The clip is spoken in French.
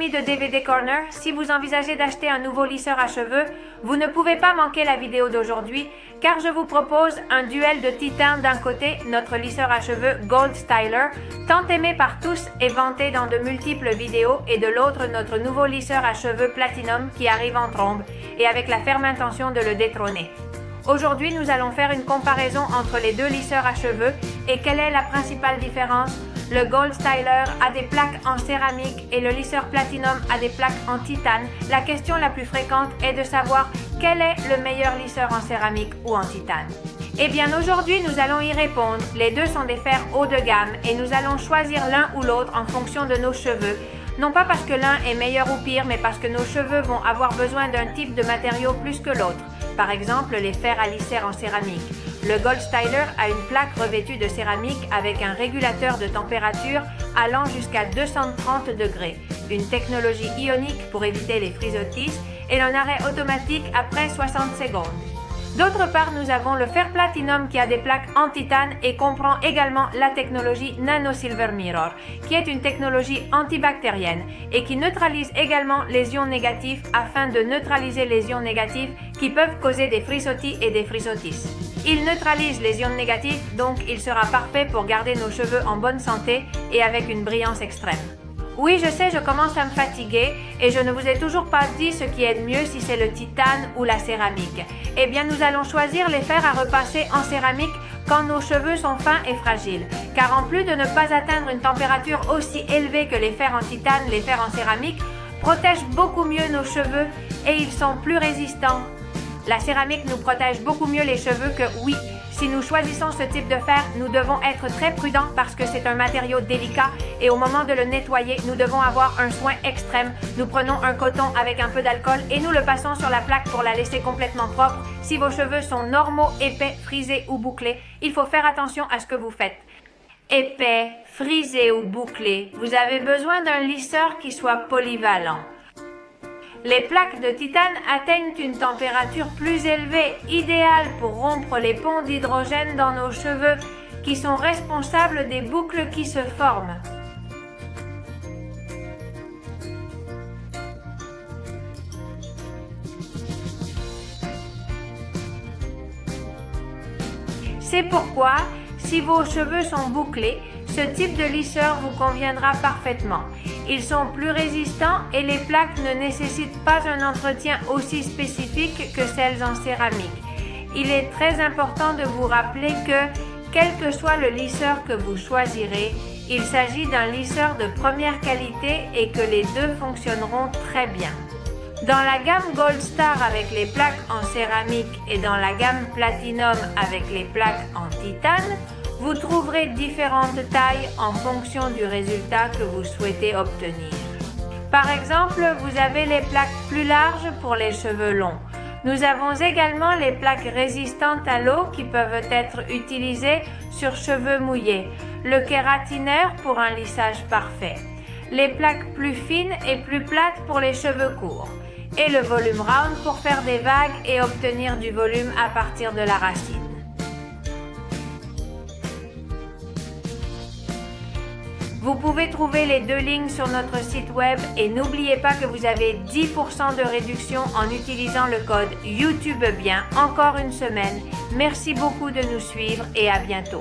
amis de DVD Corner, si vous envisagez d'acheter un nouveau lisseur à cheveux, vous ne pouvez pas manquer la vidéo d'aujourd'hui car je vous propose un duel de titans. D'un côté, notre lisseur à cheveux Gold Styler, tant aimé par tous et vanté dans de multiples vidéos, et de l'autre, notre nouveau lisseur à cheveux Platinum qui arrive en trombe et avec la ferme intention de le détrôner. Aujourd'hui, nous allons faire une comparaison entre les deux lisseurs à cheveux et quelle est la principale différence. Le Gold Styler a des plaques en céramique et le lisseur Platinum a des plaques en titane. La question la plus fréquente est de savoir quel est le meilleur lisseur en céramique ou en titane. Eh bien aujourd'hui, nous allons y répondre. Les deux sont des fers haut de gamme et nous allons choisir l'un ou l'autre en fonction de nos cheveux. Non pas parce que l'un est meilleur ou pire, mais parce que nos cheveux vont avoir besoin d'un type de matériau plus que l'autre. Par exemple, les fers à lisser en céramique. Le Gold Styler a une plaque revêtue de céramique avec un régulateur de température allant jusqu'à 230 degrés, une technologie ionique pour éviter les frisottis et un arrêt automatique après 60 secondes. D'autre part, nous avons le fer Platinum qui a des plaques en titane et comprend également la technologie Nano Silver Mirror, qui est une technologie antibactérienne et qui neutralise également les ions négatifs afin de neutraliser les ions négatifs qui peuvent causer des frisottis et des frisottis. Il neutralise les ions négatifs, donc il sera parfait pour garder nos cheveux en bonne santé et avec une brillance extrême. Oui, je sais, je commence à me fatiguer et je ne vous ai toujours pas dit ce qui est mieux, si c'est le titane ou la céramique. Eh bien, nous allons choisir les fers à repasser en céramique quand nos cheveux sont fins et fragiles. Car en plus de ne pas atteindre une température aussi élevée que les fers en titane, les fers en céramique protègent beaucoup mieux nos cheveux et ils sont plus résistants. La céramique nous protège beaucoup mieux les cheveux que oui. Si nous choisissons ce type de fer, nous devons être très prudents parce que c'est un matériau délicat et au moment de le nettoyer, nous devons avoir un soin extrême. Nous prenons un coton avec un peu d'alcool et nous le passons sur la plaque pour la laisser complètement propre. Si vos cheveux sont normaux, épais, frisés ou bouclés, il faut faire attention à ce que vous faites. Épais, frisé ou bouclé, vous avez besoin d'un lisseur qui soit polyvalent. Les plaques de titane atteignent une température plus élevée, idéale pour rompre les ponts d'hydrogène dans nos cheveux, qui sont responsables des boucles qui se forment. C'est pourquoi, si vos cheveux sont bouclés, ce type de lisseur vous conviendra parfaitement. Ils sont plus résistants et les plaques ne nécessitent pas un entretien aussi spécifique que celles en céramique. Il est très important de vous rappeler que, quel que soit le lisseur que vous choisirez, il s'agit d'un lisseur de première qualité et que les deux fonctionneront très bien. Dans la gamme Gold Star avec les plaques en céramique et dans la gamme Platinum avec les plaques en titane, vous trouverez différentes tailles en fonction du résultat que vous souhaitez obtenir. Par exemple, vous avez les plaques plus larges pour les cheveux longs. Nous avons également les plaques résistantes à l'eau qui peuvent être utilisées sur cheveux mouillés, le kératineur pour un lissage parfait, les plaques plus fines et plus plates pour les cheveux courts, et le volume round pour faire des vagues et obtenir du volume à partir de la racine. Vous pouvez trouver les deux lignes sur notre site web et n'oubliez pas que vous avez 10% de réduction en utilisant le code YouTubeBien encore une semaine. Merci beaucoup de nous suivre et à bientôt.